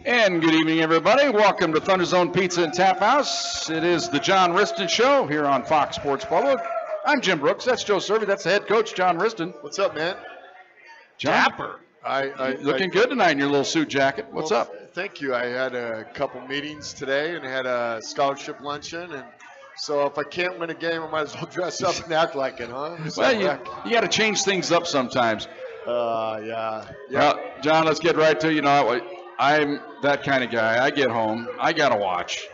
And good evening, everybody. Welcome to ThunderZone Pizza and Tap House. It is the John Wristen Show here on Fox Sports Pueblo. I'm Jim Brooks. That's Joe Cervi. That's the head coach, John Wristen. What's up, man? John, Dapper. Looking good tonight in your little suit jacket. What's up? Thank you. I had a couple meetings today and had a scholarship luncheon, and so if I can't win a game, I might as well dress up and act like it, huh? Well, you got to change things up sometimes. Yeah. Well, John, let's get right to it. You know, I'm that kind of guy. I get home, I got to watch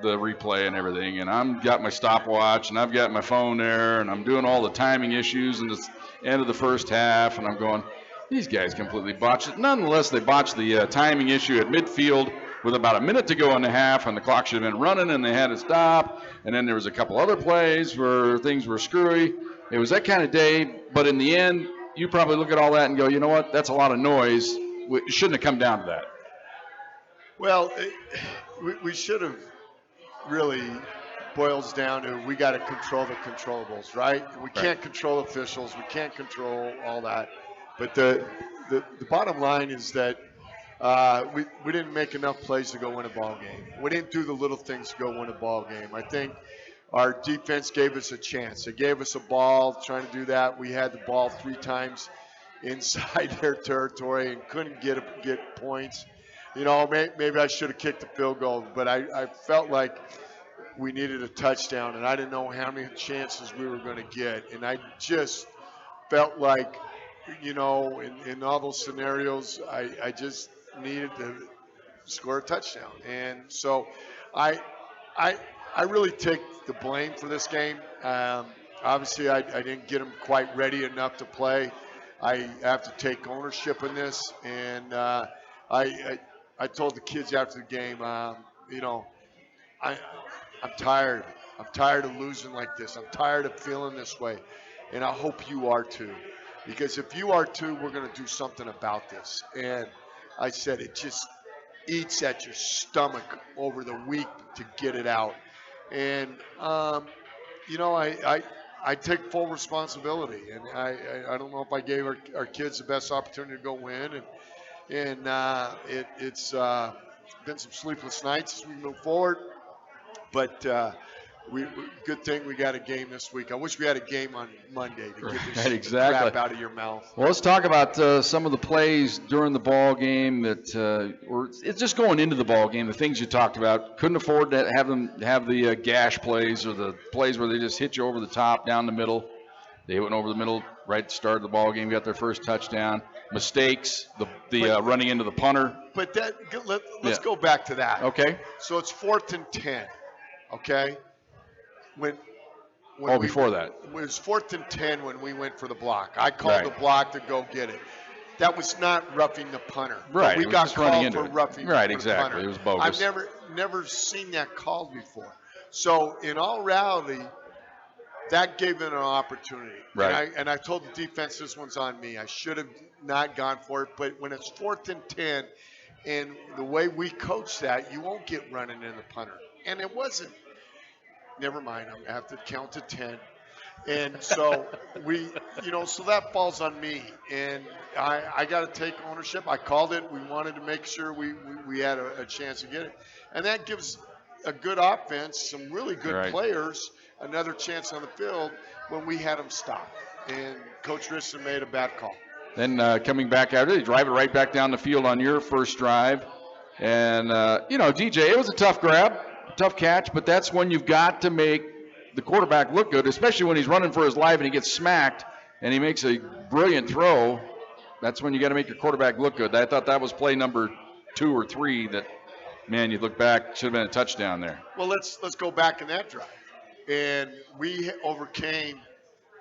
the replay and everything, and I've got my stopwatch, and I've got my phone there, and I'm doing all the timing issues and the end of the first half, and I'm going, these guys completely botched it. Nonetheless, they botched the timing issue at midfield with about a minute to go in the half, and the clock should have been running, and they had to stop, and then there was a couple other plays where things were screwy. It was that kind of day, but in the end, you probably look at all that and go, you know what, that's a lot of noise. It shouldn't have come down to that. Well, we should have really boils down to we got to control the controllables, right? We can't control officials. We can't control all that. But the bottom line is that we didn't make enough plays to go win a ball game. We didn't do the little things to go win a ball game. I think our defense gave us a chance. They gave us a ball trying to do that. We had the ball 3 times inside their territory and couldn't get points. You know, maybe I should have kicked the field goal, but I felt like we needed a touchdown, and I didn't know how many chances we were going to get. And I just felt like, you know, in all those scenarios, I just needed to score a touchdown. And so I really take the blame for this game. Obviously, I didn't get them quite ready enough to play. I have to take ownership in this, and I told the kids after the game, you know, I'm tired. I'm tired of losing like this. I'm tired of feeling this way, and I hope you are too. Because if you are too, we're going to do something about this. And I said it just eats at your stomach over the week to get it out. And, you know, I take full responsibility. And I don't know if I gave our kids the best opportunity to go win. And it's been some sleepless nights as we move forward. But good thing we got a game this week. I wish we had a game on Monday to get this crap out of your mouth. Well, let's talk about some of the plays during the ball game that were it's just going into the ball game. The things you talked about, couldn't afford to have them have the gash plays or the plays where they just hit you over the top, down the middle. They went over the middle right at the start of the ball game, got their first touchdown. Mistakes, the running into the punter. But let's go back to that. Okay. So it's 4th and 10. Okay. Before that. It was 4th and 10 when we went for the block. I called the block to go get it. That was not roughing the punter. Right. We got called for roughing the exactly. punter. It was bogus. I've never seen that called before. So in all reality, that gave them an opportunity. Right. And I told the defense, this one's on me. I should have not gone for it. But when it's 4th and 10, and the way we coach that, you won't get running in the punter. And it wasn't. Never mind. I have to count to 10. And so so that falls on me. And I got to take ownership. I called it. We wanted to make sure we had a chance to get it. And that gives a good offense, some really good players, another chance on the field when we had them stop. And Coach Wristen made a bad call. Then coming back after, they drive it right back down the field on your first drive. And, DJ, it was a tough grab, tough catch, but that's when you've got to make the quarterback look good, especially when he's running for his life and he gets smacked and he makes a brilliant throw. That's when you got to make your quarterback look good. I thought that was play number 2 or 3 that, man, you look back, should have been a touchdown there. Well, let's go back in that drive. And we overcame,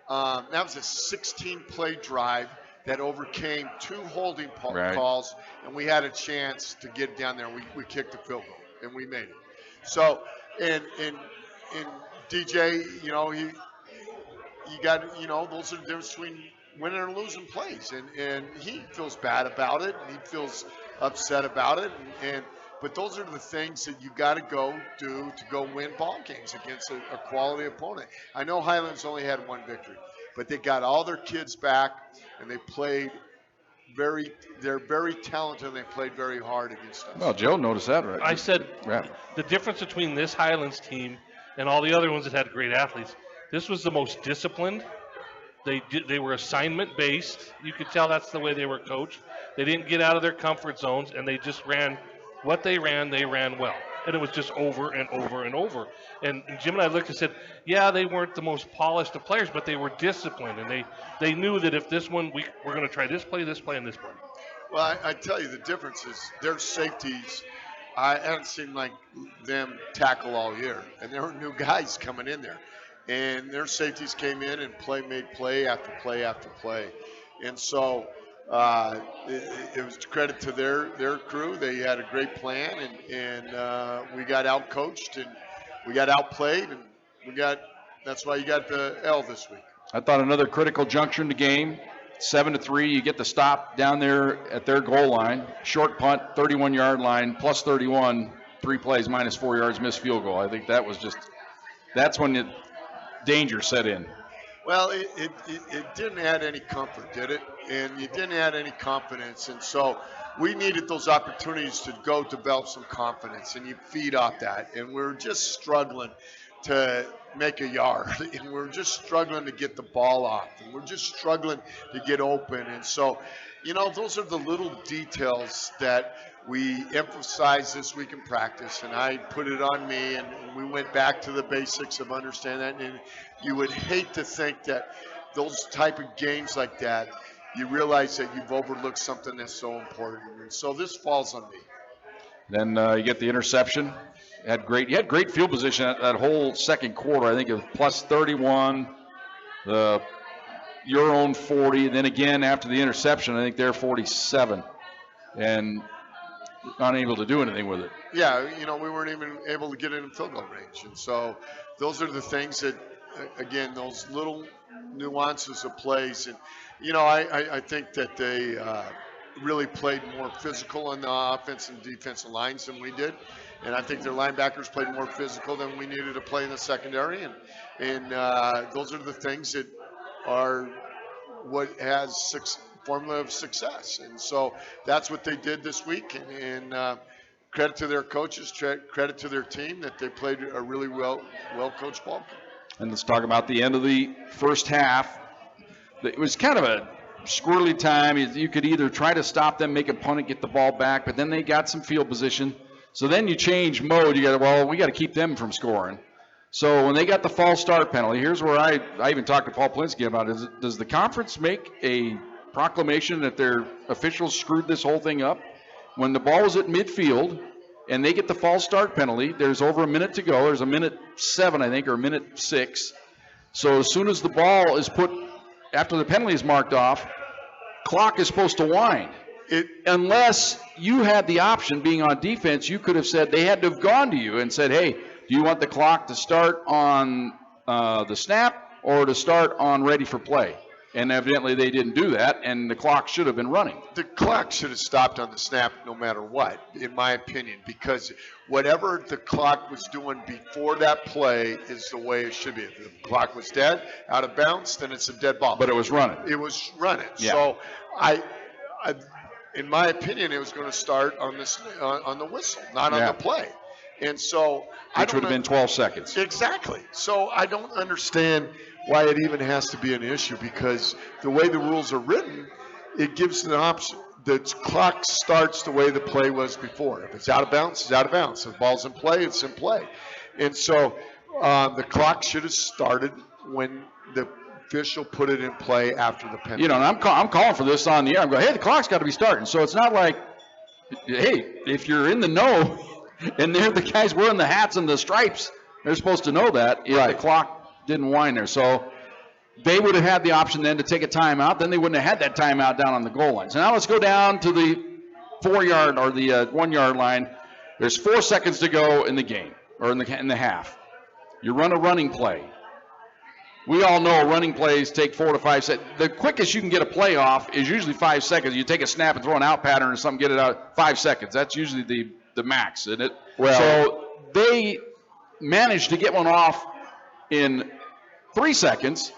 that was a 16-play drive that overcame 2 holding calls, and we had a chance to get down there. We kicked the field goal, and we made it. So, and DJ, you got, those are the difference between winning and losing plays, and he feels bad about it, and he feels upset about it, but those are the things that you got to go do to go win ball games against a quality opponent. I know Highlands only had 1 victory, but they got all their kids back, and they played they're very talented and they played very hard against us. Well, Joe noticed that, right? I said Yeah. the difference between this Highlands team and all the other ones that had great athletes, this was the most disciplined. They were assignment based. You could tell that's the way they were coached. They didn't get out of their comfort zones, and they just ran what they ran. They ran well, and it was just over and over and over. And Jim and I looked and said, yeah, they weren't the most polished of players, but they were disciplined, and they knew that if this one we're going to try this play, and this play. Well, I tell you, the difference is their safeties. I haven't seen like them tackle all year, and there were new guys coming in there, and their safeties came in and made play after play after play, and so it was credit to their crew. They had a great plan, and we got outcoached and we got outplayed, and that's why you got the L this week. I thought another critical juncture in the game. 7-3, you get the stop down there at their goal line. Short punt, 31-yard line, plus 31, 3 plays, minus 4 yards, missed field goal. I think that's when the danger set in. Well, it didn't add any comfort, did it? And you didn't add any confidence. And so we needed those opportunities to go develop some confidence, and you feed off that. And we're just struggling to make a yard, and we're just struggling to get the ball off, and we're just struggling to get open. And so, those are the little details that we emphasized this week in practice, and I put it on me, and we went back to the basics of understanding that. And you would hate to think that those type of games like that, you realize that you've overlooked something that's so important. And so this falls on me. Then you get the interception. You had great field position that whole second quarter. I think it was plus 31, your own 40. Then again after the interception, I think they're 47, and unable to do anything with it. Yeah, we weren't even able to get in field goal range, and so those are the things that, again, those little nuances of plays. And I think that they really played more physical on the offense and defensive lines than we did. And I think their linebackers played more physical than we needed to play in the secondary. And those are the things that are what has formula of success. And so that's what they did this week. And credit to their coaches, credit to their team that they played a really well-coached ball game. And let's talk about the end of the first half. It was kind of a squirrely time. You could either try to stop them, make a punt, and get the ball back, but then they got some field position. So then you change mode. We got to keep them from scoring. So when they got the false start penalty, here's where I even talked to Paul Plinsky about it. Does the conference make a proclamation that their officials screwed this whole thing up? When the ball was at midfield and they get the false start penalty, there's over a minute to go. There's a minute 7, I think, or a minute 6. So as soon as the ball is put, after the penalty is marked off, clock is supposed to wind. Unless you had the option, being on defense, you could have said, they had to have gone to you and said, hey, do you want the clock to start on the snap or to start on ready for play? And evidently they didn't do that, and the clock should have been running. The clock should have stopped on the snap no matter what, in my opinion, because whatever the clock was doing before that play is the way it should be. If the clock was dead, out of bounds, then it's a dead ball. But it was running. It was running. Yeah. So in my opinion, it was going to start on the whistle, not on the play. And so which would have been 12 seconds. Exactly. So I don't understand why it even has to be an issue, because the way the rules are written, it gives an option. The clock starts the way the play was before. If it's out of bounds, it's out of bounds. If the ball's in play, it's in play. And so the clock should have started when the official put it in play after the penalty. And I'm calling for this on the air. I'm going, hey, the clock's got to be starting. So it's not like, hey, if you're in the know and they're the guys wearing the hats and the stripes, they're supposed to know that if the clock didn't wind there. So they would have had the option then to take a timeout. Then they wouldn't have had that timeout down on the goal line. So now let's go down to the 4-yard or the 1-yard line. There's 4 seconds to go in the game, or in the half. You run a running play. We all know running plays take 4 to 5 seconds. The quickest you can get a play off is usually 5 seconds. You take a snap and throw an out pattern or something, get it out 5 seconds. That's usually the max, isn't it? So they managed to get one off in 3 seconds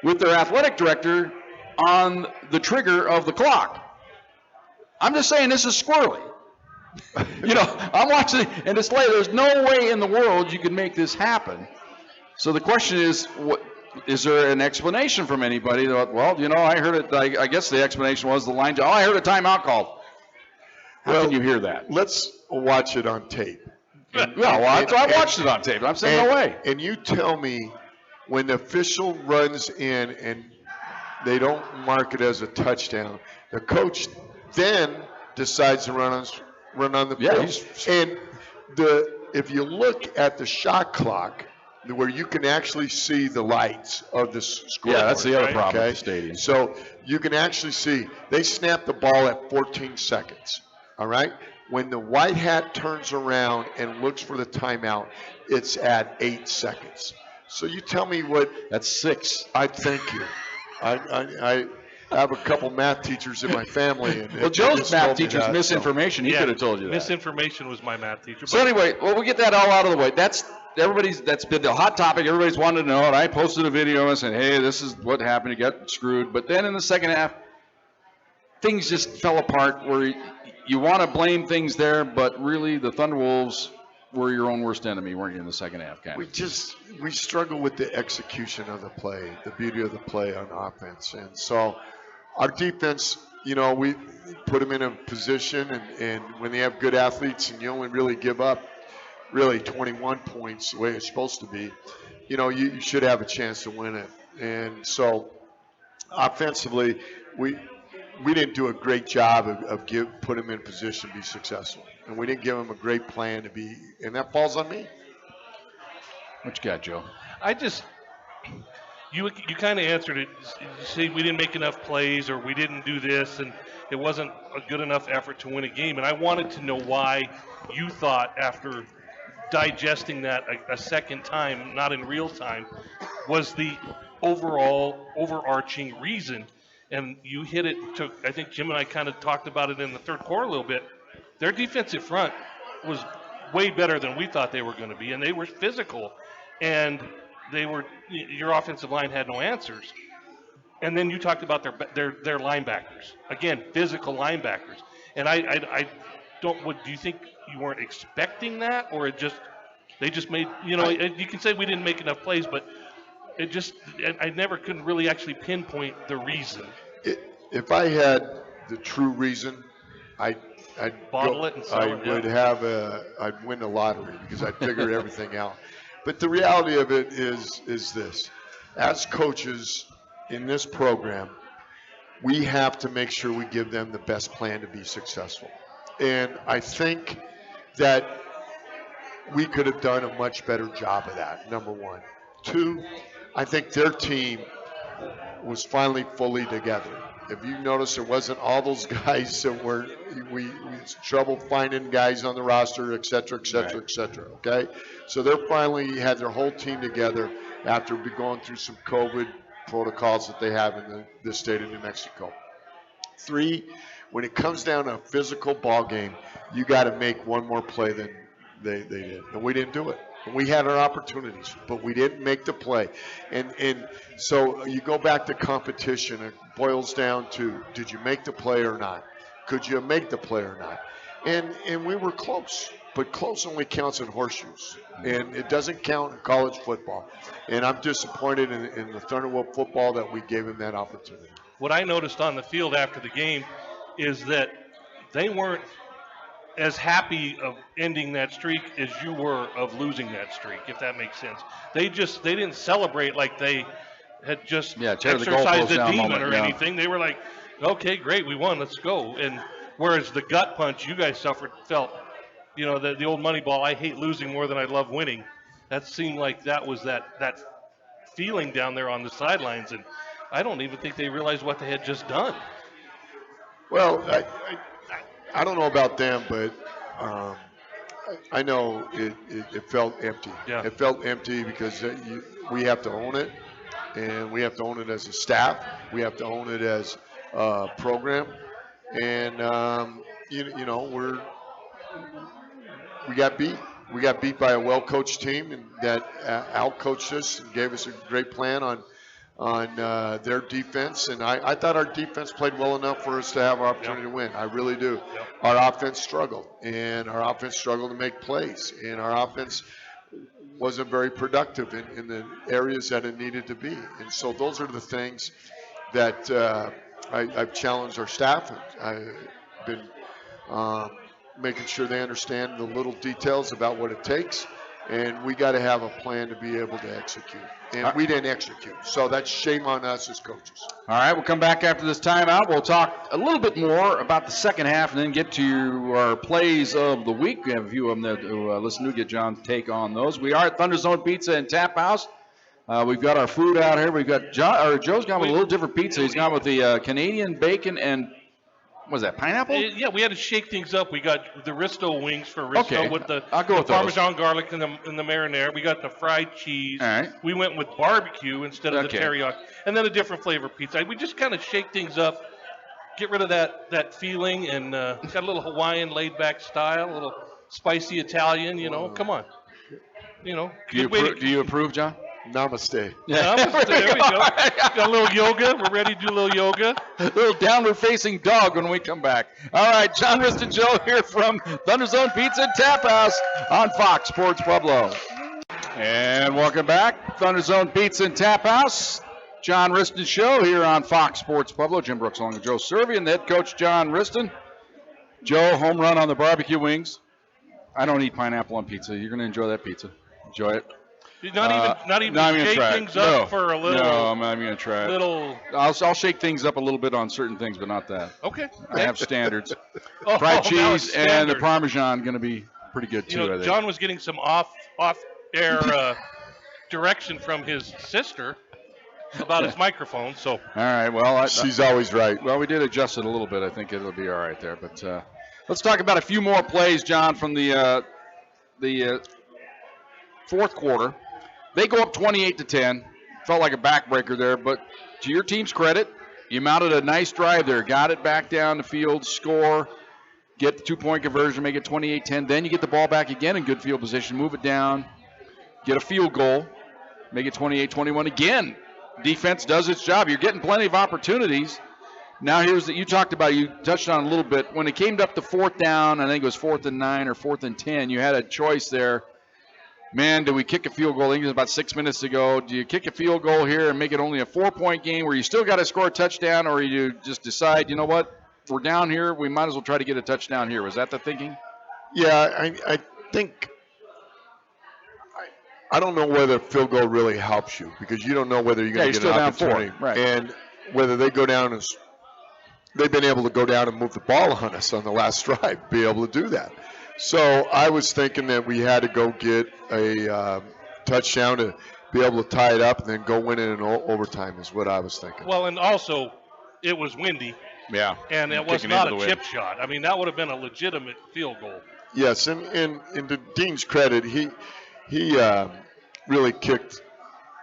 with their athletic director on the trigger of the clock. I'm just saying this is squirrely. I'm watching it, and it's like there's no way in the world you can make this happen. So the question is, is there an explanation from anybody? Well, I heard it. I guess the explanation was the line. I heard a timeout called. How can you hear that? Let's watch it on tape. I watched it on tape. I'm saying no way. And you tell me when the official runs in and they don't mark it as a touchdown, the coach then decides to run on the field. And if you look at the shot clock, where you can actually see the lights of the scoreboard. Yeah, that's the other problem with the stadium. So you can actually see they snap the ball at 14 seconds. All right? When the white hat turns around and looks for the timeout, it's at 8 seconds. So you tell me what. That's 6. I thank you. I have a couple math teachers in my family. And Joe's math teacher's misinformation. He could have told you that. Misinformation was my math teacher. So anyway, we'll get that all out of the way. That's been the hot topic. Everybody's wanted to know it. I posted a video and said, hey, this is what happened. You got screwed. But then in the second half, things just fell apart where you want to blame things there, but really the Thunderwolves were your own worst enemy, weren't you, in the second half? We struggle with the execution of the play, the beauty of the play on offense. And so our defense, we put them in a position, and when they have good athletes and you only really give up really 21 points the way it's supposed to be, you should have a chance to win it. And so offensively, we didn't do a great job of put them in position to be successful. And we didn't give them a great plan to be, and that falls on me. What you got, Joe? You kind of answered it. You say we didn't make enough plays or we didn't do this and it wasn't a good enough effort to win a game. And I wanted to know why you thought after digesting that a second time, not in real time, was the overall overarching reason. And you hit it. I think Jim and I kind of talked about it in the third quarter a little bit. Their defensive front was way better than we thought they were going to be, and they were physical. And your offensive line had no answers. And then you talked about their linebackers. Again, physical linebackers. And do you think you weren't expecting that, or they just made, you can say we didn't make enough plays, but I never couldn't really actually pinpoint the reason. If I had the true reason, I'd bottle it and sell it. I'd win the lottery because I'd figure everything out. But the reality of it is this: as coaches in this program, we have to make sure we give them the best plan to be successful. And I think that we could have done a much better job of that, number one. Two, I think their team was finally fully together. If you notice, there wasn't all those guys that we had trouble finding guys on the roster, et cetera, okay? So they finally had their whole team together after going through some COVID protocols that they have in the state of New Mexico. Three, when it comes down to a physical ball game, you got to make one more play than they did. And we didn't do it. We had our opportunities, but we didn't make the play. And so you go back to competition. It boils down to, did you make the play or not? Could you make the play or not? And we were close, but close only counts in horseshoes. And it doesn't count in college football. And I'm disappointed in the Thunderwolf football that we gave him that opportunity. What I noticed on the field after the game is that they weren't as happy of ending that streak as you were of losing that streak, if that makes sense. They didn't celebrate like they had just exercised a demon or anything. They were like, okay, great, we won, let's go. And whereas the gut punch you guys felt, the old money ball, I hate losing more than I love winning. That seemed like that was that feeling down there on the sidelines, and I don't even think they realized what they had just done. Well, I don't know about them, but I know it felt empty. Yeah. It felt empty because we have to own it, and we have to own it as a staff. We have to own it as a program, and we got beat. We got beat by a well-coached team and that out-coached us and gave us a great plan their defense, and I thought our defense played well enough for us to have our opportunity to win. I really do. Our offense struggled, and our offense struggled to make plays, and our offense wasn't very productive in the areas that it needed to be. And so those are the things that I've challenged our staff. I've been making sure they understand the little details about what it takes, and we got to have a plan to be able to execute. And we didn't execute, so that's shame on us as coaches. All right, we'll come back after this timeout. We'll talk a little bit more about the second half and then get to our plays of the week. We have a few of them that listen to get John's take on those. We are at ThunderZone Pizza and Tap House. We've got our food out here. We've got Joe's gone with a little different pizza. He's gone with the Canadian bacon and what was that, pineapple? Yeah, we had to shake things up. We got the Risto wings for Risto with the Parmesan garlic and the marinara. We got the fried cheese. All right. We went with barbecue instead of the teriyaki. And then a different flavor pizza. We just kind of shake things up, get rid of that feeling, and got a little Hawaiian laid-back style, a little spicy Italian, Come on. Do you approve, John? Namaste. Yeah. Namaste. There we go. Got a little yoga. We're ready to do a little yoga. A little downward-facing dog when we come back. All right, John, Wristen, Joe here from ThunderZone Pizza and Tap House on Fox Sports Pueblo. And welcome back, ThunderZone Pizza and Tap House. John Wristen Show here on Fox Sports Pueblo. Jim Brooks along with Joe Cervi and the head coach, John Wristen. Joe, home run on the barbecue wings. I don't eat pineapple on pizza. You're going to enjoy that pizza. Enjoy it. Not even shake things up for a little. No, I'm not even going to try it. I'll shake things up a little bit on certain things, but not that. Okay. I have standards. Fried cheese and the Parmesan going to be pretty good too. I think. John was getting some off-air direction from his sister about his microphone. So. All right. Well, she's always right. Well, we did adjust it a little bit. I think it'll be all right there. But let's talk about a few more plays, John, from the fourth quarter. They go up 28-10. Felt like a backbreaker there, but to your team's credit, you mounted a nice drive there. Got it back down the field, score, get the two-point conversion, make it 28-10. Then you get the ball back again in good field position, move it down, get a field goal, make it 28-21 again. Defense does its job. You're getting plenty of opportunities. Now here's you talked about, you touched on it a little bit. When it came up to fourth down, I think it was 4th and 9 or 4th and 10, you had a choice there. Man, do we kick a field goal? I think it was about 6 minutes ago. Do you kick a field goal here and make it only a 4-point game where you still got to score a touchdown, or you just decide, you know what, we're down here, we might as well try to get a touchdown here? Was that the thinking? Yeah, I think I don't know whether field goal really helps you because you don't know whether you're going to get an opportunity. Down 4, right. And whether they go down as they've been able to go down and move the ball on us on the last drive, be able to do that. So I was thinking that we had to go get a touchdown to be able to tie it up and then go win it in overtime is what I was thinking. Well, and also it was windy. Yeah. And it was not a chip shot. I mean, that would have been a legitimate field goal. Yes, and to Dean's credit, he really kicked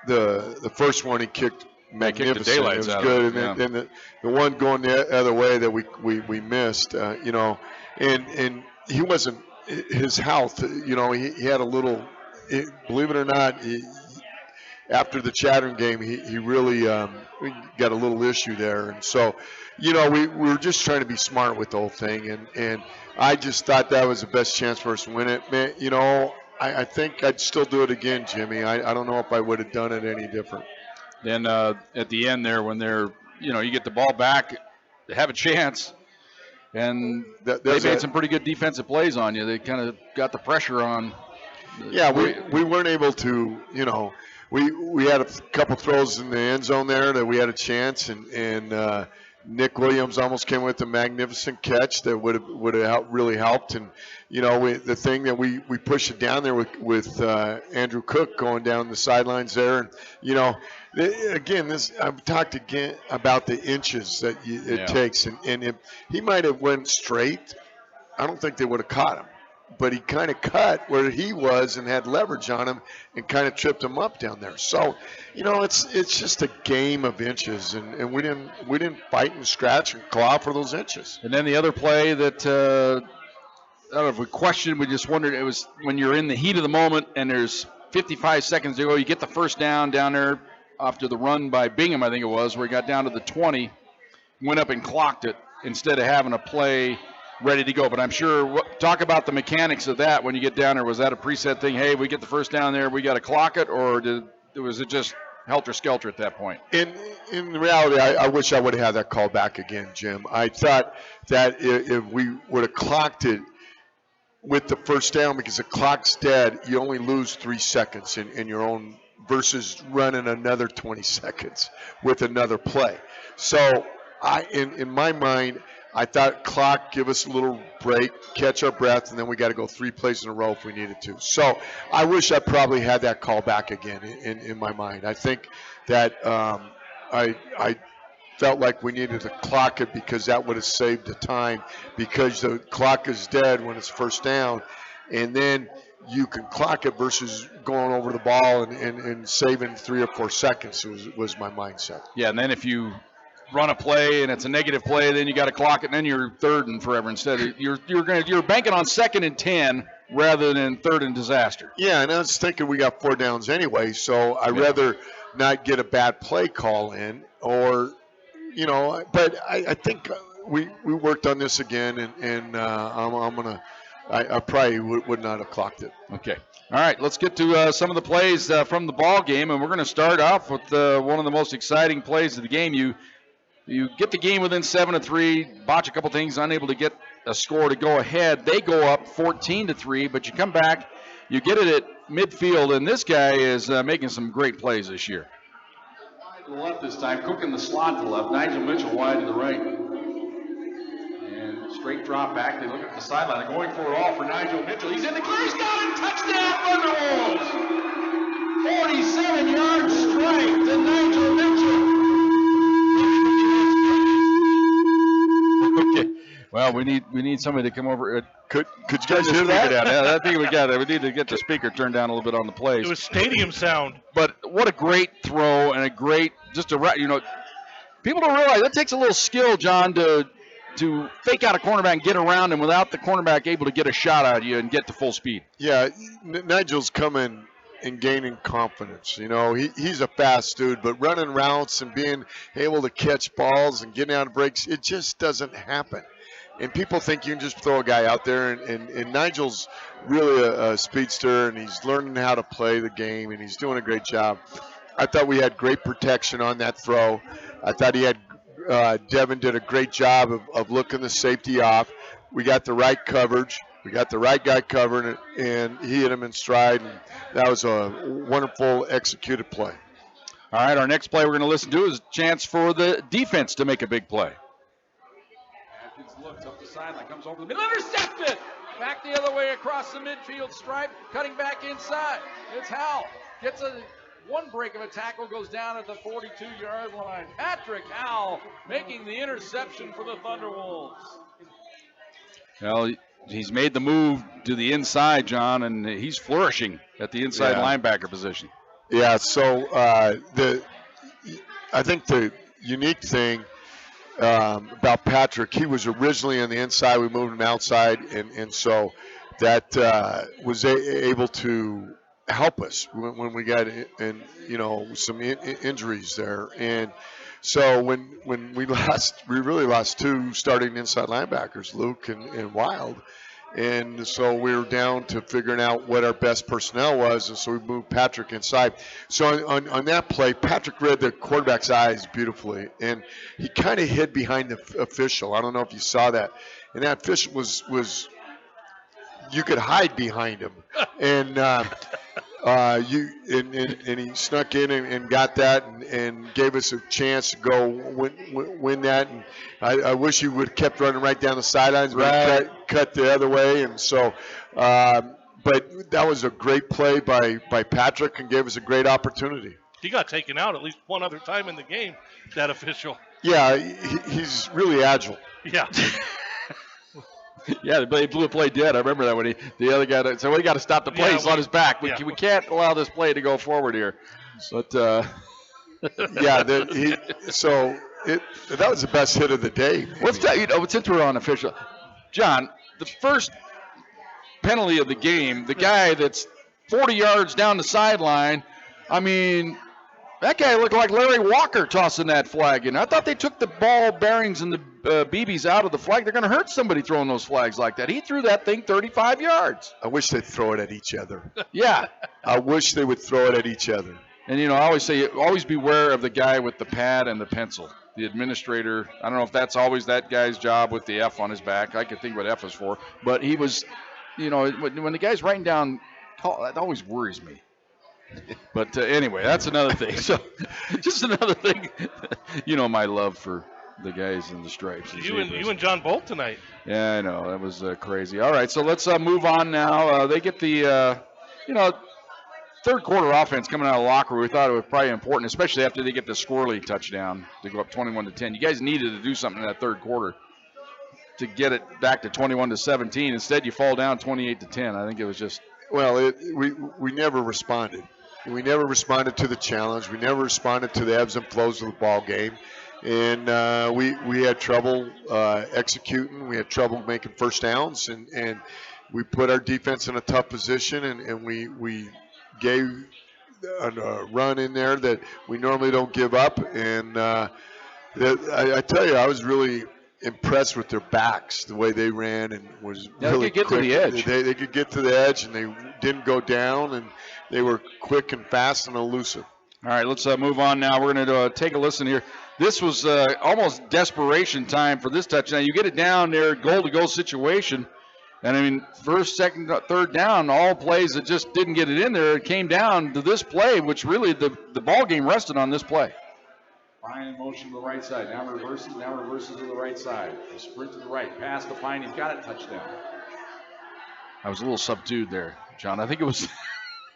the first one. He kicked magnificent. It was good, and the one going the other way that we missed, and he wasn't his health. He had a little. Believe it or not, after the Chatham game, he really got a little issue there, and so we were just trying to be smart with the whole thing, and I just thought that was the best chance for us to win it. Man, I think I'd still do it again, Jimmy. I don't know if I would have done it any different. Then at the end there, when you get the ball back, they have a chance, and they made some pretty good defensive plays on you. They kind of got the pressure on. Yeah, we weren't able to, we had a couple throws in the end zone there that we had a chance, and Nick Williams almost came with a magnificent catch that would have really helped. And the thing that we pushed it down there with Andrew Cook going down the sidelines there, and again, I've talked again about the inches that it takes, and if he might have went straight, I don't think they would have caught him. But he kind of cut where he was and had leverage on him and kind of tripped him up down there. So, it's just a game of inches, and we didn't fight and scratch and claw for those inches. And then the other play that I don't know if we questioned, we just wondered, it was when you're in the heat of the moment and there's 55 seconds to go, you get the first down there after the run by Bingham, I think it was, where he got down to the 20, went up and clocked it instead of having a play ready to go. But I'm sure, talk about the mechanics of that when you get down there. Was that a preset thing? Hey, we get the first down there, we got to clock it, or was it just helter-skelter at that point? In reality, I wish I would have had that call back again, Jim. I thought that if we would have clocked it with the first down, because the clock's dead, you only lose 3 seconds in your own versus running another 20 seconds with another play. So in my mind, I thought clock, give us a little break, catch our breath, and then we got to go 3 plays in a row if we needed to. So I wish I probably had that call back again in my mind. I think that I felt like we needed to clock it because that would have saved the time, because the clock is dead when it's first down, and then you can clock it versus going over the ball and saving 3 or 4 seconds was my mindset. Yeah, and then if you run a play and it's a negative play, then you got to clock it, and then you're third and forever. Instead of you're banking on 2nd and 10 rather than 3rd and disaster. Yeah, and I was thinking we got 4 downs anyway, so I'd rather not get a bad play call in, or but I think we worked on this again, and I probably would not have clocked it. Okay. All right, let's get to some of the plays from the ball game, and we're going to start off with one of the most exciting plays of the game. You get the game within 7-3, botch a couple things, unable to get a score to go ahead. They go up 14-3, but you come back, you get it at midfield, and this guy is making some great plays this year. To the left this time, Cook in the slot to the left, Nigel Mitchell wide to the right. And straight drop back, they look at the sideline. They're going for it all for Nigel Mitchell. He's in the clear, he's got him, touchdown, Thunderwolves! 47-yard strike to Nigel Mitchell. Okay. Well, we need somebody to come over. Could you guys hear that? Yeah, I think we got it. We need to get the speaker turned down a little bit on the plays. It was stadium sound. But what a great throw and a great people don't realize that takes a little skill, John, to fake out a cornerback and get around him without the cornerback able to get a shot at you and get to full speed. Yeah, Nigel's coming and gaining confidence. He's a fast dude, but running routes and being able to catch balls and getting out of breaks, it just doesn't happen. And people think you can just throw a guy out there, and Nigel's really a speedster, and he's learning how to play the game, and he's doing a great job. I thought we had great protection on that throw. I thought Devin did a great job of looking the safety off. We got the right coverage. We got the right guy covering it, and he hit him in stride, and that was a wonderful executed play. All right, our next play we're going to listen to is a chance for the defense to make a big play. Atkins looks up the sideline, comes over the middle, intercepted! Back the other way across the midfield stripe, cutting back inside. It's Howell. Gets one break of a tackle, goes down at the 42-yard line. Patrick Howell making the interception for the Thunderwolves. Well, he's made the move to the inside, John, and he's flourishing at the inside linebacker position. Yeah, so I think the unique thing about Patrick, he was originally on the inside. We moved him outside, and so that was able to help us when we got some injuries there. And so when we really lost 2 starting inside linebackers, Luke and Wild. And so we were down to figuring out what our best personnel was, and so we moved Patrick inside. So on that play, Patrick read the quarterback's eyes beautifully, and he kind of hid behind the official. I don't know if you saw that. And that official was you could hide behind him. And and he snuck in and got that and gave us a chance to go win that. And I wish he would have kept running right down the sidelines, but cut the other way. And so, but that was a great play by Patrick and gave us a great opportunity. He got taken out at least one other time in the game, that official. Yeah, he's really agile. Yeah. Yeah, they blew a play dead. I remember that when the other guy said, we got to stop the play. He's on his back. We can't allow this play to go forward here. But, that was the best hit of the day. Since we're on official, John, the first penalty of the game, the guy that's 40 yards down the sideline, I mean, That guy looked like Larry Walker tossing that flag in. I thought they took the ball bearings and the BBs out of the flag. They're going to hurt somebody throwing those flags like that. He threw that thing 35 yards. I wish they'd throw it at each other. Yeah. I wish they would throw it at each other. And, I always say, always beware of the guy with the pad and the pencil. The administrator, I don't know if that's always that guy's job with the F on his back. I could think what F is for. But he was, when the guy's writing down, that always worries me. But anyway, that's another thing. So just another thing. My love for the guys in the stripes. You and John both tonight. Yeah, I know. That was crazy. All right, so let's move on now. They get the, third quarter offense coming out of the locker room. We thought it was probably important, especially after they get the Squirrely touchdown to go up 21-10. You guys needed to do something in that third quarter to get it back to 21-17. Instead, you fall down 28-10. I think it was just. Well, we never responded. We never responded to the challenge. We never responded to the ebbs and flows of the ball game. And we had trouble executing. We had trouble making first downs. And we put our defense in a tough position. And we gave a run in there that we normally don't give up. And I tell you, I was really impressed with their backs, the way they ran and was really they could get quick. To the edge. They could get to the edge, and they didn't go down, and they were quick and fast and elusive. All right, let's move on now. We're going to take a listen here. This was almost desperation time for this touchdown. You get it down there, goal-to-goal situation. And, I mean, first, second, third down, all plays that just didn't get it in there. It came down to this play, which really the ball game rested on this play. Fine in motion to the right side. Now reverses to the right side. A sprint to the right. Pass to Fine. He's got it. Touchdown. I was a little subdued there, John. I think it was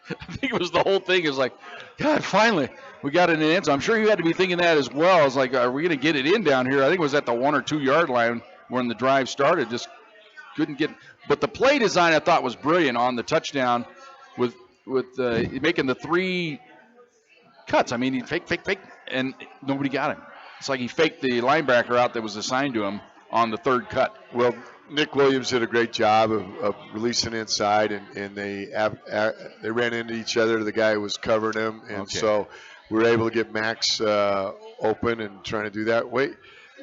the whole thing. It was like, God, finally, we got it in the end zone. I'm sure you had to be thinking that as well. I was like, are we going to get it in down here? I think it was at the 1 or 2 yard line when the drive started. Just couldn't get. But the play design I thought was brilliant on the touchdown with making the 3 cuts. I mean, he fake, and nobody got him. It's like he faked the linebacker out that was assigned to him on the third cut. Well, Nick Williams did a great job of releasing inside, and they ran into each other. The guy who was covering him, and so we were able to get Max open and trying to do that.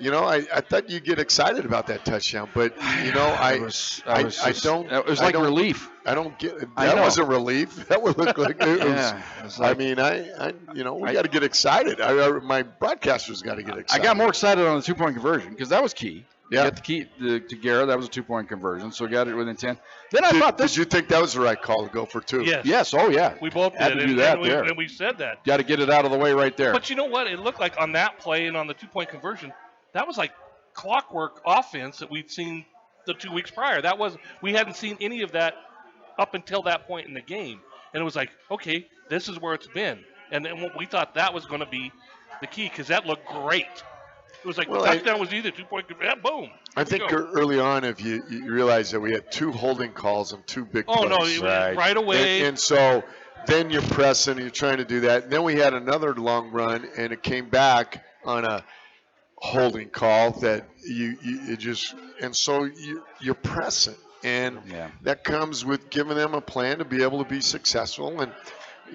I thought you'd get excited about that touchdown, but I don't. It was like relief. I don't get it. That wasn't relief. That would look like it was. Like, I mean, we got to get excited. My broadcasters got to get excited. I got more excited on the 2-point conversion because that was key. Yeah. Get the key to Garrett. That was a 2-point conversion, so got it within 10. Then Did you think that was the right call to go for 2? Yes. Yes. Oh yeah. We both had did. to do that there. And we said that. Got to get it out of the way right there. But you know what? It looked like on that play and on the 2-point conversion, that was like clockwork offense that we'd seen the 2 weeks prior. We hadn't seen any of that up until that point in the game. And it was like, okay, this is where it's been. And then we thought that was going to be the key because that looked great. It was like the touchdown was either 2-point conversion. Boom. I think early on, if you realize that we had 2 holding calls and 2 big plays. Oh, no, right away. And so then you're pressing and you're trying to do that. And then we had another long run, and it came back on a holding call that you're pressing. And that comes with giving them a plan to be able to be successful. And,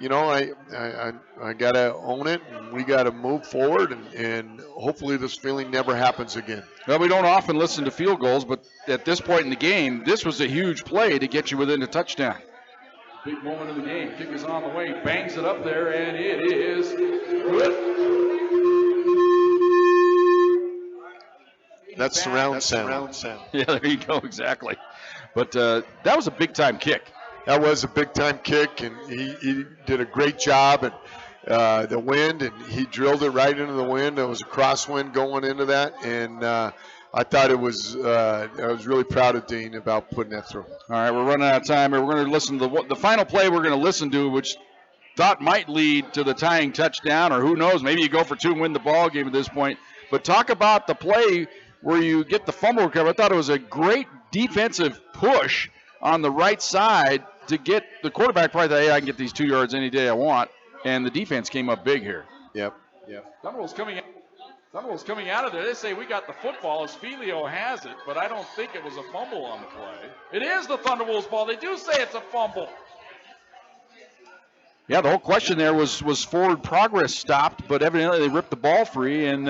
I got to own it, and we got to move forward, and hopefully this feeling never happens again. Well, we don't often listen to field goals, but at this point in the game, this was a huge play to get you within a touchdown. Big moment of the game. Kick is on the way. Bangs it up there, and it is good. That's surround sound. Yeah, there you go, exactly. But that was a big-time kick. That was a big-time kick, and he did a great job. And the wind, and he drilled it right into the wind. There was a crosswind going into that, and I thought it was. I was really proud of Dean about putting that through. All right, we're running out of time here. We're going to listen to the final play. We're going to listen to, which thought might lead to the tying touchdown, or who knows? Maybe you go for 2 and win the ball game at this point. But talk about the play where you get the fumble recovery. I thought it was a great defensive push on the right side to get the quarterback probably thought, hey, I can get these 2 yards any day I want, and the defense came up big here. Yep. Thunderbolt's coming out of there. They say we got the football as Filio has it, but I don't think it was a fumble on the play. It is the Thunderbolts' ball. They do say it's a fumble. Yeah, the whole question there was forward progress stopped, but evidently they ripped the ball free, and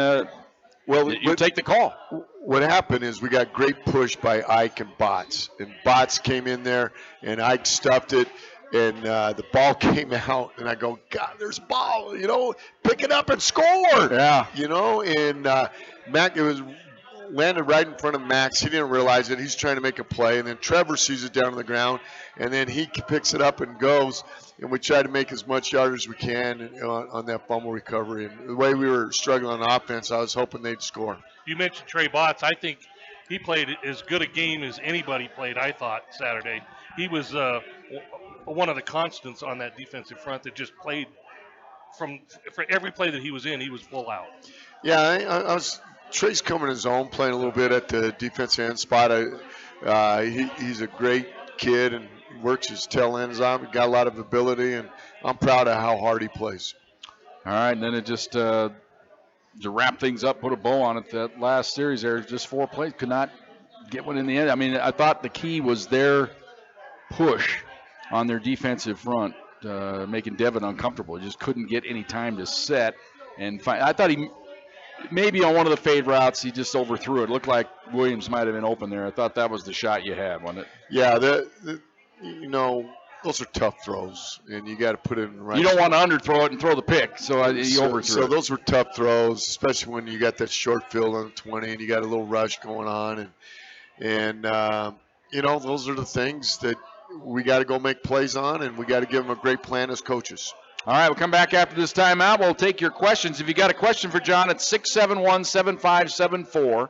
you take the call. What happened is we got great push by Ike and Bots. And Bots came in there, and Ike stuffed it, and the ball came out. And I go, God, there's a ball, pick it up and score. Yeah. And Mac, it was landed right in front of Max. He didn't realize it. He's trying to make a play, and then Trevor sees it down on the ground, and then he picks it up and goes. And we try to make as much yardage as we can on that fumble recovery. And the way we were struggling on offense, I was hoping they'd score. You mentioned Trey Botts. I think he played as good a game as anybody played, I thought, Saturday. He was one of the constants on that defensive front that just played for every play that he was in, he was full out. Yeah, I was Trey's coming his own, playing a little bit at the defensive end spot. He's a great kid and works his tail ends off. He got a lot of ability, and I'm proud of how hard he plays. All right, and then it just to wrap things up, put a bow on it. That last series there, just 4 plays, could not get one in the end. I mean, I thought the key was their push on their defensive front, making Devin uncomfortable. He just couldn't get any time to set and find. I thought he maybe on one of the fade routes he just overthrew it. Looked like Williams might have been open there. I thought that was the shot you had, wasn't it? Yeah, those are tough throws, and you got to put it in the right. You don't want to underthrow it and throw the pick, so you overthrew it. So those were tough throws, especially when you got that short field on the 20 and you got a little rush going on, and those are the things that we got to go make plays on, and we got to give them a great plan as coaches. All right, we'll come back after this timeout. We'll take your questions. If you got a question for John, it's 671-7574.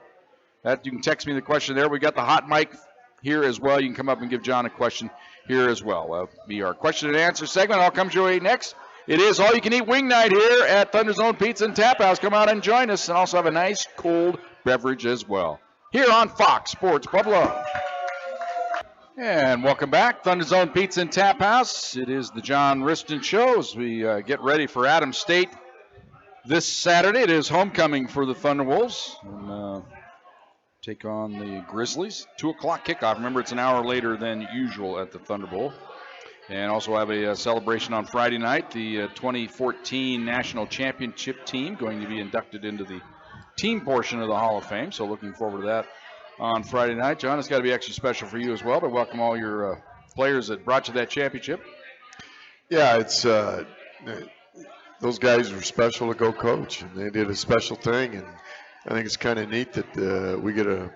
You can text me the question there. We got the hot mic here as well. You can come up and give John a question here as well. That'll be our question and answer segment. I'll come your way next. It is all-you-can-eat wing night here at ThunderZone Pizza and Tap House. Come out and join us, and also have a nice cold beverage as well. Here on Fox Sports Pueblo. And welcome back, ThunderZone Pizza and Tap House. It is the John Wristen Show as we get ready for Adams State this Saturday. It is homecoming for the Thunderwolves. And, take on the Grizzlies. 2 o'clock kickoff. Remember, it's an hour later than usual at the Thunder Bowl. And also have a celebration on Friday night. The 2014 National Championship team going to be inducted into the team portion of the Hall of Fame. So looking forward to that on Friday night. John, it's got to be extra special for you as well to welcome all your players that brought you that championship. Yeah, it's those guys were special to go coach, and they did a special thing, and I think it's kind of neat that we get to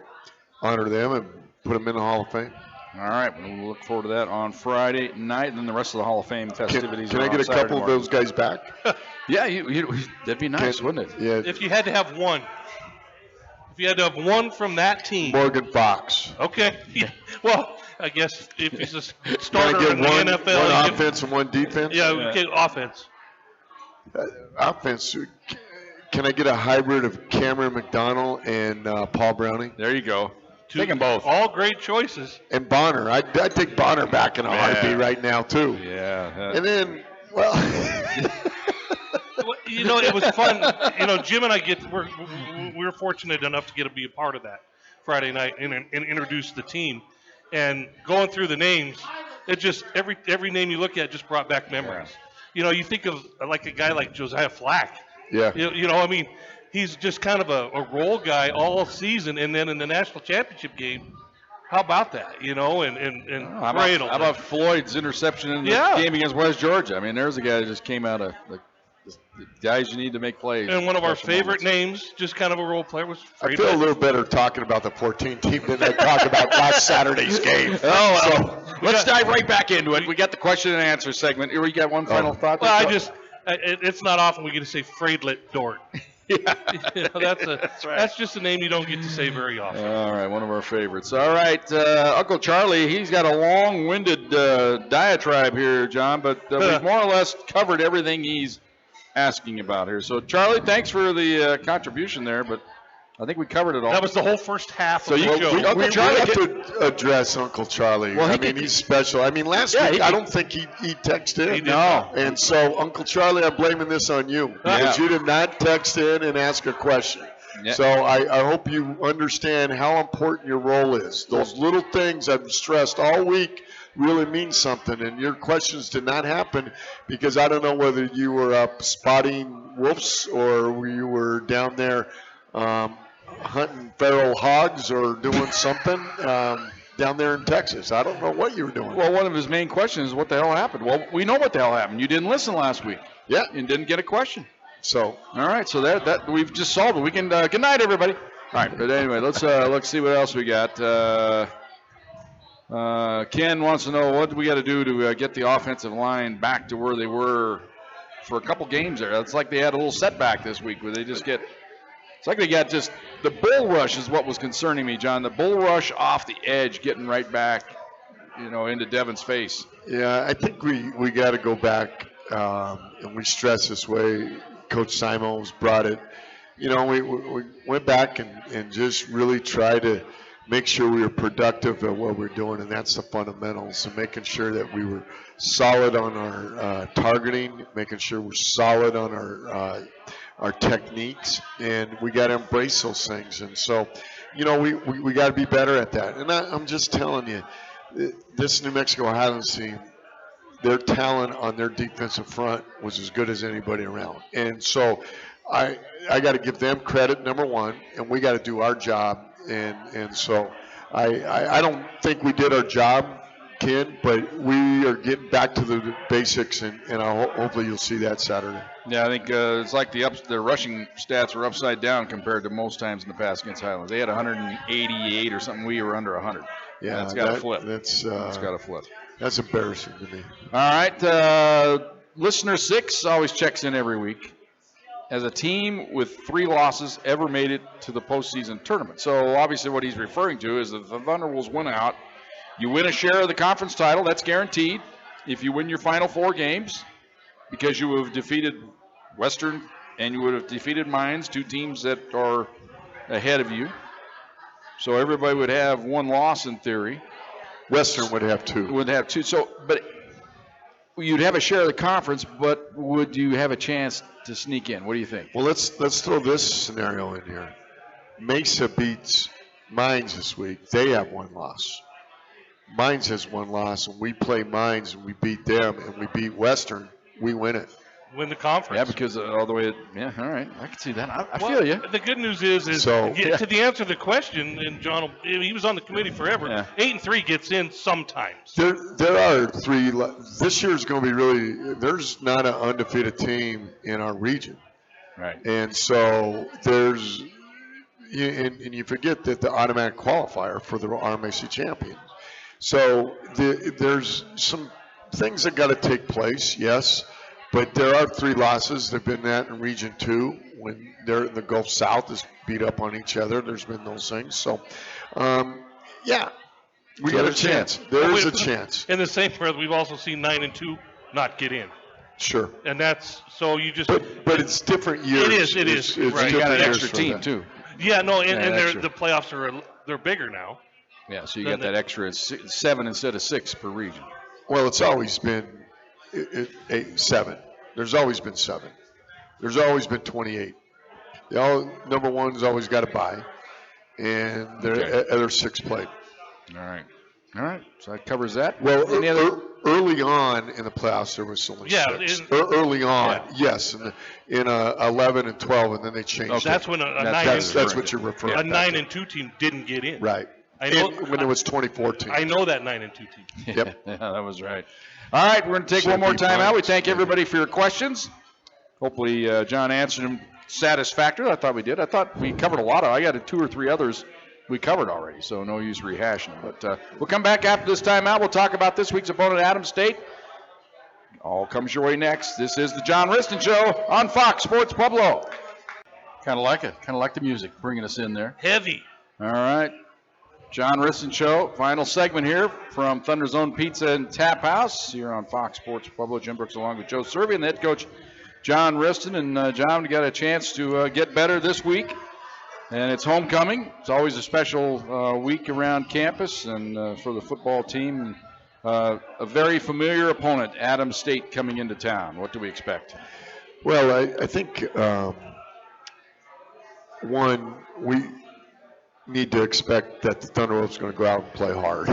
honor them and put them in the Hall of Fame. All right, we'll look forward to that on Friday night, and then the rest of the Hall of Fame festivities. Can I get a couple of those guys back? Yeah, that'd be nice, wouldn't it? Yeah. If you had to have one. If you had to have one from that team. Morgan Fox. Okay. Well, I guess if he's a starter in the one, NFL. One offense and one defense? Yeah, okay, offense. Offense. Can I get a hybrid of Cameron McDonald and Paul Browning? There you go. Take them both. All great choices. And Bonner. I'd take Bonner back in a heartbeat right now, too. Yeah. And then, well. It was fun. Jim and I we're fortunate enough to get to be a part of that Friday night and introduce the team. And going through the names, it just every name you look at just brought back memories. Yeah. You think of like a guy like Josiah Flack. Yeah. He's just kind of a role guy all season, and then in the national championship game, how about that? How about Floyd's interception in the game against West Georgia? I mean, there's a guy that just came out of the guys you need to make plays. And one of our favorite names, just kind of a role player, was Freidlich. I feel a little better talking about the 14 team than I talk about last Saturday's game. Let's dive right back into it. We got the question and answer segment. Here, we got one final thought. Well, it's not often we get to say Freidlich Dort. That's just a name you don't get to say very often. All right, one of our favorites. All right, Uncle Charlie, he's got a long-winded diatribe here, John, but we've more or less covered everything he's asking about here. So, Charlie, thanks for the contribution there, but I think we covered it all. That was the whole first half of the show. We have to address Uncle Charlie. Well, he's special. I mean, last week, I don't think he texted in. No. And so, Uncle Charlie, I'm blaming this on you. Because you did not text in and ask a question. Yeah. So I hope you understand how important your role is. Those little things I've stressed all week really means something. And your questions did not happen because I don't know whether you were up spotting wolves or you were down there hunting feral hogs or doing something down there in Texas. I don't know what you were doing. Well, one of his main questions is what the hell happened. Well, we know what the hell happened. You didn't listen last week. Yeah. And didn't get a question. So, all right. So that we've just solved it. We can. Good night, everybody. All right. But anyway, let's see what else we got. Ken wants to know what do we got to do to get the offensive line back to where they were for a couple games there. It's like they had a little setback this week where they just get. It's like they got just the bull rush is what was concerning me, John. The bull rush off the edge, getting right back, into Devin's face. Yeah, I think we got to go back, and we stress this way. Coach Simons brought it. We went back and just really tried to make sure we were productive at what we're doing, and that's the fundamentals, and making sure that we were solid on our targeting, making sure we're solid on our techniques, and we got to embrace those things. And so, we got to be better at that. And I'm just telling you, this New Mexico Highlands team, their talent on their defensive front was as good as anybody around. And so I got to give them credit, number one, and we got to do our job. And so I don't think we did our job, Ken, but we are getting back to the basics, and hopefully you'll see that Saturday. Yeah, I think it's like the rushing stats were upside down compared to most times in the past against Highlands. They had 188 or something. We were under 100. Yeah, that's got to flip. That's got to flip. That's embarrassing to me. All right, listener 6 always checks in every week. Has a team with 3 losses ever made it to the postseason tournament? So obviously, what he's referring to is that the Thunderwolves win out. You win a share of the conference title. That's guaranteed if you win your final 4 games, because you have defeated Western and you would have defeated Mines, 2 teams that are ahead of you. So everybody would have 1 loss in theory. Western would have 2. Would have 2. So, but you'd have a share of the conference, but would you have a chance to sneak in? What do you think? Well, let's throw this scenario in here. Mesa beats Mines this week. They have 1 loss. Mines has 1 loss, and we play Mines, and we beat them, and we beat Western. We win it. Win the conference. Yeah, because all the way. Yeah, all right. I can see that. I feel you. The good news is So, to the answer to the question, and John, he was on the committee forever. Yeah. 8-3 gets in sometimes. There are 3. This year's going to be really. There's not an undefeated team in our region, Right. and so there's. And you forget that the automatic qualifier for the RMAC champion. So there's some things that got to take place, yes. But there are 3 losses. There've been that in Region 2 when the Gulf South is beat up on each other. There's been those things. So, yeah, we got a chance. There is a chance. In the same breath, we've also seen 9-2 not get in. Sure. And that's so you just. But it's different years. It is. It's Right. You got an different extra years for team them. too. Yeah, no, and extra. the playoffs they're bigger now. Yeah, so you got that extra 7 instead of 6 per region. Well, it's always been 7. There's always been 7. There's always been 28. Number 1's always got a bye, and the other 6 played. All right. So that covers that. Well, Any other? early on in the playoffs, there was only 6. Early on, yes, in 11 and 12, and then they changed. Okay. That's when That's what you're referring. a to. 9-2 team didn't get in. Right. I know when it was 2014. I know that 9-2 team. Yep. Yeah, that was right. All right, we're going to take one more time out. We thank everybody for your questions. Hopefully, John answered them satisfactorily. I thought we did. I thought we covered a lot of. I got 2 or 3 others we covered already, so no use rehashing them. But we'll come back after this timeout. We'll talk about this week's opponent, Adams State. All comes your way next. This is the John Wristen Show on Fox Sports Pueblo. Kind of like it. Kind of like the music, bringing us in there. Heavy. All right. John Wristen Show, final segment here from ThunderZone Pizza and Tap House here on Fox Sports Pueblo. Jim Brooks along with Joe Cervi and the head coach, John Wristen. And John, we got a chance to get better this week. And it's homecoming. It's always a special week around campus and for the football team. A very familiar opponent, Adams State, coming into town. What do we expect? Well, I think, one, need to expect that the Thunder Wolves are going to go out and play hard.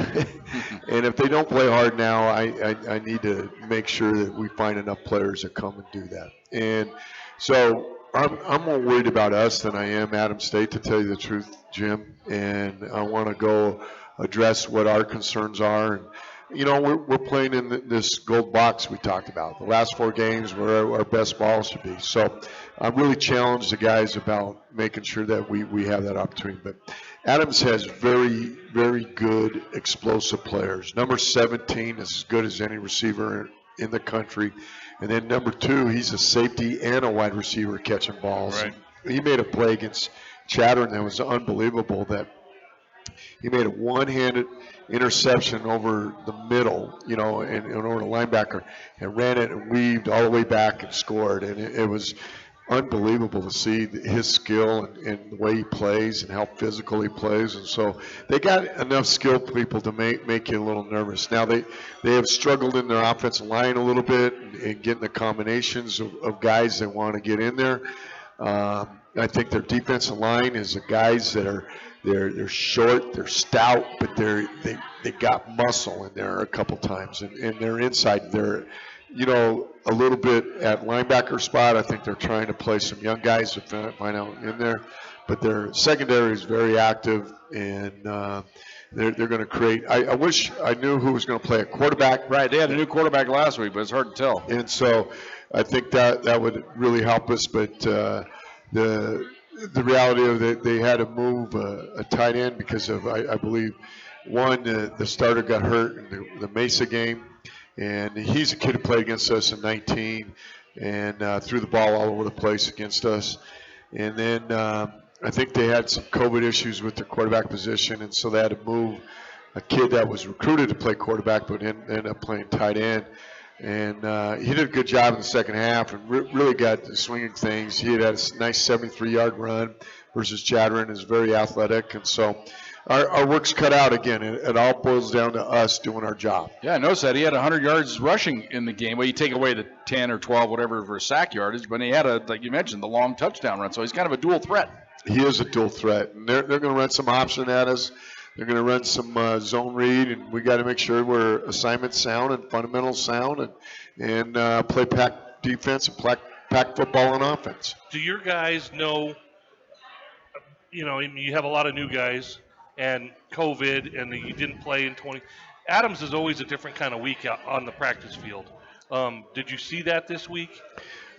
And if they don't play hard now, I need to make sure that we find enough players that come and do that. And so I'm more worried about us than I am Adams State, to tell you the truth, Jim. And I want to go address what our concerns are. And, you know, we're playing in this gold box we talked about. The last 4 games where our best ball should be. So I'm really challenged the guys about making sure that we have that opportunity. But Adams has very, very good explosive players. Number 17 is as good as any receiver in the country. And then number 2, he's a safety and a wide receiver catching balls. Right. He made a play against Chattern that was unbelievable, that he made a one-handed interception over the middle, you know, and over the linebacker, and ran it and weaved all the way back and scored. And it was unbelievable to see his skill and the way he plays and how physical he plays. And so they got enough skilled people to make you a little nervous. Now they have struggled in their offensive line a little bit and getting the combinations of guys that want to get in there. I think their defensive line is the guys that are they're short, they're stout, but they got muscle in there a couple times, and they're inside. They're, you know, a little bit at linebacker spot. I think they're trying to play some young guys to find out in there, but their secondary is very active, and they're going to create. I wish I knew who was going to play a quarterback. Right, they had a new quarterback last week, but it's hard to tell. And so I think that would really help us, but the reality of it, they had to move a tight end because of, I believe, one, the starter got hurt in the Mesa game, and he's a kid who played against us in 19 and threw the ball all over the place against us. And then I think they had some COVID issues with their quarterback position, and so they had to move a kid that was recruited to play quarterback but ended up playing tight end. And he did a good job in the second half and really got to swinging things. He had a nice 73-yard run versus Chattern, is very athletic. And so our work's cut out again. It all boils down to us doing our job. Yeah, I noticed that. He had 100 yards rushing in the game. Well, you take away the 10 or 12, whatever, for sack yardage, but he had, like you mentioned, the long touchdown run. So he's kind of a dual threat. He is a dual threat. And they're going to run some option at us. They're going to run some zone read, and we got to make sure we're assignment sound and fundamental sound, and play pack defense and pack football on offense. Do your guys know, you know, you have a lot of new guys and COVID, and you didn't play in 20. Adams is always a different kind of week on the practice field. Did you see that this week?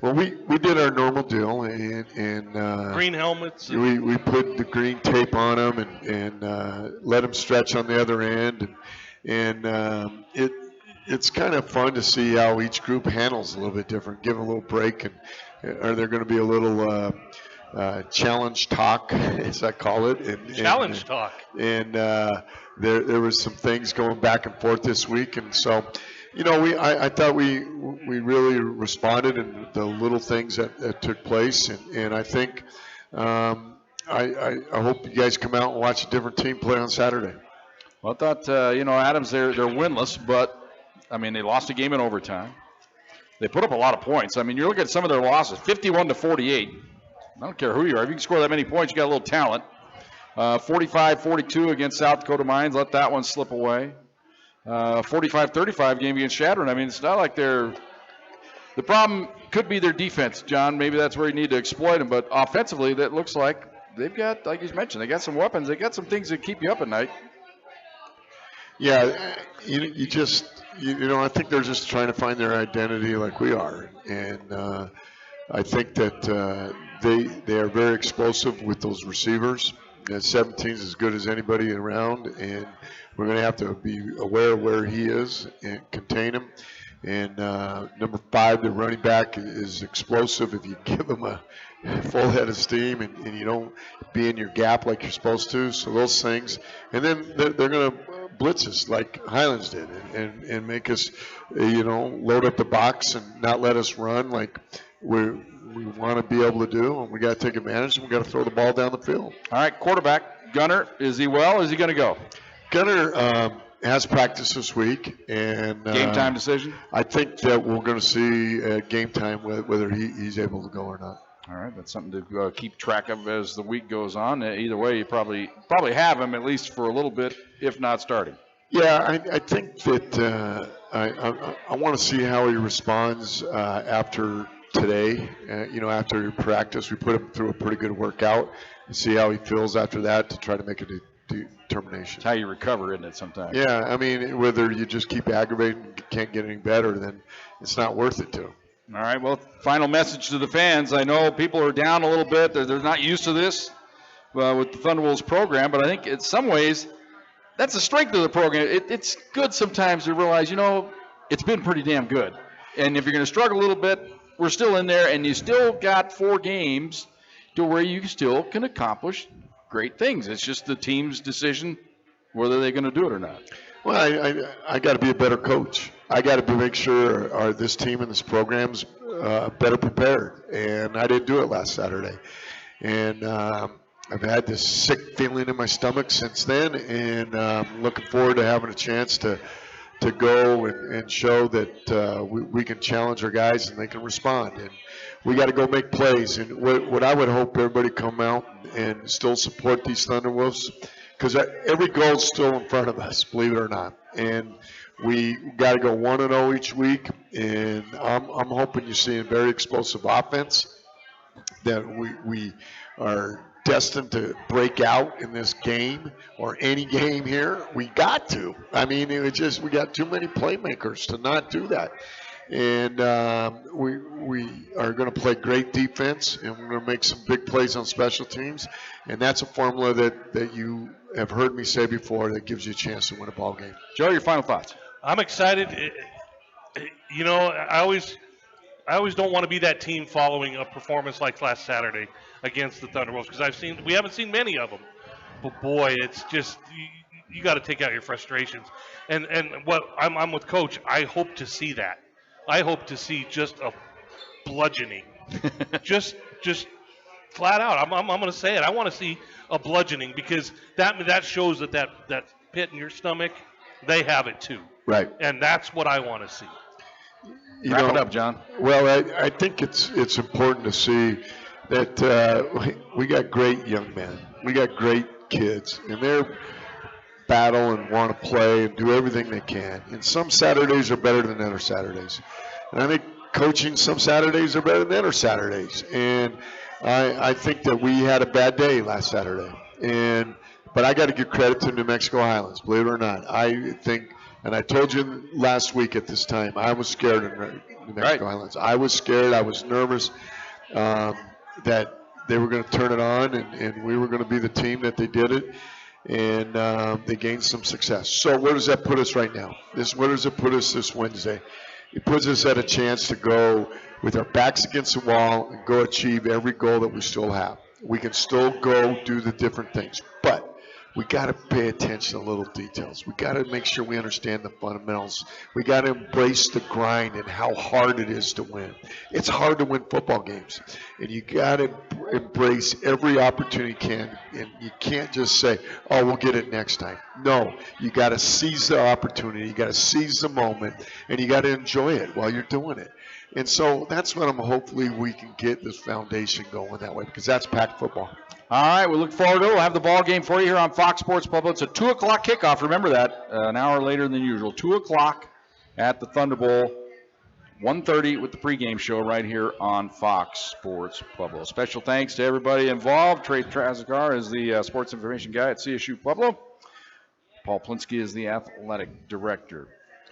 Well, we did our normal deal, and green helmets. We put the green tape on them and let them stretch on the other end, and it's kind of fun to see how each group handles a little bit different. Give them a little break, and are there going to be a little challenge talk, as I call it? Challenge talk. And there was some things going back and forth this week, and so. You know, I thought we really responded in the little things that took place, and I think I hope you guys come out and watch a different team play on Saturday. Well, I thought, you know, Adams, they're winless, but, I mean, they lost a game in overtime. They put up a lot of points. I mean, you look at some of their losses, 51-48. I don't care who you are. If you can score that many points, you got a little talent. 45-42 against South Dakota Mines. Let that one slip away. 45-35 game against Chattern. I mean, it's not like they're – the problem could be their defense, John. Maybe that's where you need to exploit them. But offensively, that looks like they've got, like you mentioned, they got some weapons. They got some things that keep you up at night. Yeah, you just – you know, I think they're just trying to find their identity like we are. And I think that they are very explosive with those receivers. 17 is as good as anybody around, and we're going to have to be aware of where he is and contain him. And number 5, the running back, is explosive if you give him a full head of steam and you don't be in your gap like you're supposed to. So those things. And then they're going to blitz us like Highlands did and make us, you know, load up the box and not let us run like we want to be able to do, and we got to take advantage, and we got to throw the ball down the field. All right, quarterback Gunner, is he well? Is he going to go? Gunner has practiced this week, and game time decision. I think that we're going to see at game time whether he's able to go or not. All right, that's something to keep track of as the week goes on. Either way, you probably have him at least for a little bit, if not starting. Yeah, I think that I want to see how he responds after today. After practice, we put him through a pretty good workout and see how he feels after that to try to make a determination. It's how you recover, isn't it, sometimes? Yeah, I mean, whether you just keep aggravating and can't get any better, then it's not worth it to him. All right, well, final message to the fans. I know people are down a little bit. They're not used to this with the Thunderbolts program, but I think in some ways that's the strength of the program. It's good sometimes to realize, it's been pretty damn good. And if you're going to struggle a little bit, we're still in there, and you still got 4 games to where you still can accomplish great things. It's just the team's decision whether they're going to do it or not. Well, I got to be a better coach. I got to make sure this team and this program's better prepared, and I didn't do it last Saturday. And I've had this sick feeling in my stomach since then, and I'm looking forward to having a chance to go and show that we can challenge our guys and they can respond. And we got to go make plays. And what I would hope everybody come out and still support these Thunderwolves, because every goal is still in front of us, believe it or not. And we got to go 1-0 each week. And I'm hoping you see a very explosive offense, that we are destined to break out in this game or any game here. We got to. I mean, we got too many playmakers to not do that. And we are going to play great defense, and we're going to make some big plays on special teams. And that's a formula that you have heard me say before that gives you a chance to win a ball game. Joe, your final thoughts? I'm excited. I always don't want to be that team following a performance like last Saturday against the Thunderbolts, because we haven't seen many of them. But boy, it's just you got to take out your frustrations. And what I'm with Coach. I hope to see that. I hope to see just a bludgeoning, just flat out. I'm going to say it. I want to see a bludgeoning, because that shows that pit in your stomach, they have it too. Right. And that's what I want to see. Wrap it up, John. Well, I think it's important to see that we got great young men. We got great kids, and they're battle and want to play and do everything they can. And some Saturdays are better than other Saturdays. And I think coaching some Saturdays are better than other Saturdays. And I think that we had a bad day last Saturday. But I got to give credit to New Mexico Highlands, believe it or not. I think, and I told you last week at this time, I was scared of New Mexico Highlands. I was scared. I was nervous that they were going to turn it on, and we were going to be the team that they did it. And they gained some success. So where does that put us right now? Where does it put us this Wednesday? It puts us at a chance to go with our backs against the wall and go achieve every goal that we still have. We can still go do the different things, but we got to pay attention to little details. We got to make sure we understand the fundamentals. We got to embrace the grind and how hard it is to win. It's hard to win football games, and you got to embrace every opportunity you can. And you can't just say, "Oh, we'll get it next time." No, you got to seize the opportunity. You got to seize the moment, and you got to enjoy it while you're doing it. And so that's what hopefully we can get this foundation going that way, because that's Pac football. All right, we look forward to it. We'll have the ball game for you here on Fox Sports Pueblo. It's a 2 o'clock kickoff. Remember that, an hour later than usual. 2 o'clock at the Thunder Bowl, 1:30 with the pregame show right here on Fox Sports Pueblo. Special thanks to everybody involved. Trey Trazicar is the sports information guy at CSU Pueblo. Paul Plinsky is the athletic director.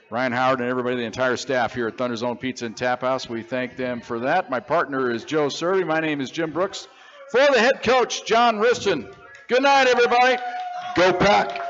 Ryan Howard and everybody, the entire staff here at ThunderZone Pizza and Tap House, we thank them for that. My partner is Joe Cervi. My name is Jim Brooks. For the head coach, John Wristen. Good night, everybody. Go Pack.